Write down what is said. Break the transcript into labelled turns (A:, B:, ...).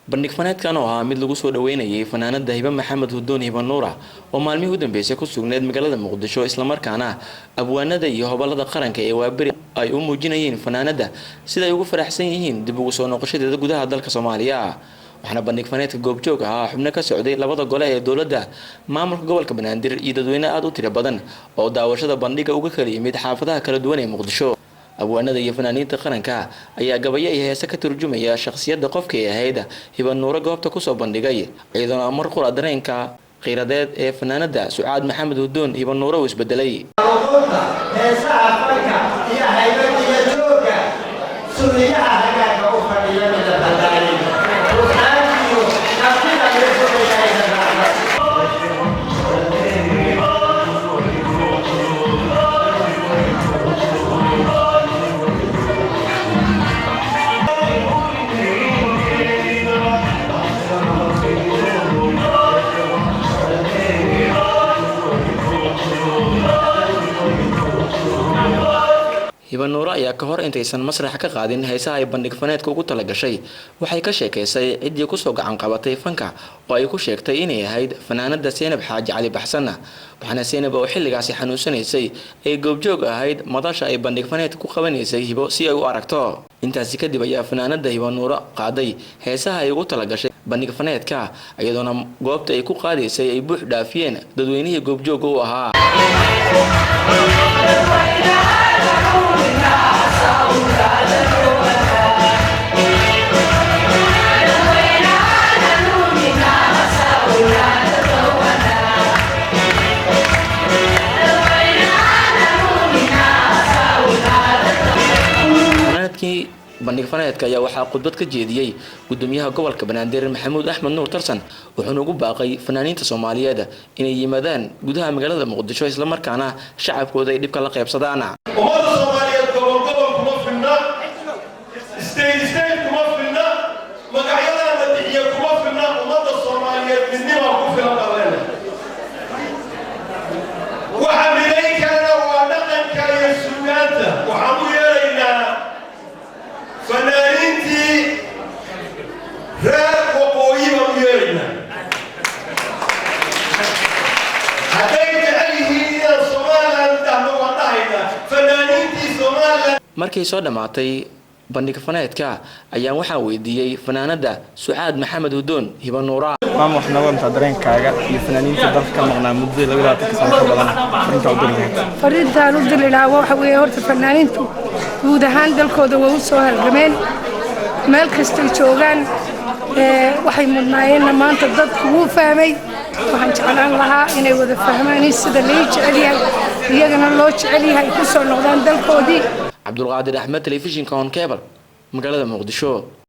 A: bandhig faneedkan oo ah mid lagu soo dhaweynayay fanaanada Hiba Maxamed Hudoon Hiba Nuura oo maalmihii u dambeysay ku sugneed magaalada Muqdisho isla markaana abwaanada iyo hobalada qaranka ee waabari ay u muujinayeen fanaanada sida ay ugu faraxsan yihiin dib ugu soo noqoshadeeda gudaha dalka Soomaaliya waxaana bandhig faneedka goobjoog ah xubno ka socday labada gole ee dawladda maamulka gobolka Banaadir iyo dadweyne aad u tiro badan oo daawashada bandhiga uga kala yimid xaafadaha kala duwan ee Muqdisho abwaanada iyo fanaaniinta qaranka ayaa gabayo iyo heesa ka turjumaya shakhsiyadda qofka ee ahayd Hiba Nuura goobta ku soo bandhigay iyadoo mar qura dareenka qiiradeed ee fanaanada Sucaad Maxamed Hudoon Hiba Nuura uu isbedelay heesa Afrika iyo haybadiga jooga suuliyaha hagaaga u fadhiya midda badalay Hiba Nuura ayaa ka hor intaysan masrax ka qaadin heesaha ay bandhig faneedka ugu tala gashay waxay ka sheekaysay cidii ku soo gacan qabatay fanka oo ay ku sheegtay inay ahayd fanaanada Seenab Xaaji Cali Baxsan waxaana Seenab oo xilligaasi xanuunsanaysay ay goobjoog ahayd madasha ay bandhig faneedka ku qabanaysay Hibo si ay u aragto intaasi kadib ayaa fanaanada Hiba Nuura qaaday heesaha ay ugu tala gashay bandhig faneedka iyadoona goobta ay ku qaadaysay ay buux dhaafiyeen dadweynihii goobjooga u ahaa bandhig faneedka ayaa waxaa khudbad ka jeediyay gudoomiyaha gobolka Banaadir Maxamuud Axmed Nuur Tarsan wuxuuna ugu baaqay fanaaniinta Soomaaliyeed inay yimaadaan gudaha magaalada Muqdisho isla markaana shacabkooda ay dhibka la qaybsadaan
B: ummadda Soomaaliyeed gobol kuma filna state kuma filna magacyada madaxiya kuma filna ummadda Soomaaliyeed midnimo ku filan qaleen waxa milay kana waa dhaqanka iyo suugaanta waxaan u yeelaynaa fanaaniintii reer waqooyi baan u yeelaynaa hadday jecel yihiin inaan Somaliland dhahno waan dhahaynaa fanaaniintii Somaliland
A: markay soo dhamaatay bandhig faneedka ayaan waxaa weydiiyey fanaanada Sucaad Maxamed Hudoon Hiba Nuura
C: maam waxna wanta dareenkaaga iyo fanaaniinta dalka maqnaa muddo 20 sano ka badan
D: fariintaan u dililaa waxa weeye horta fanaaniintu guud ahaan dalkooda way u soo halgameen meel kasta joogaan waxay mudnaayeen maanta dadku wuu fahmay waxaan jeclaan lahaa inay wada fahmaan sida loo jecel yahay iyagana loo jecel yahay ku soo noqdaan dalkoodii
A: Cabdulqaadir Axmed telefishinka on cable magaalada Muqdisho.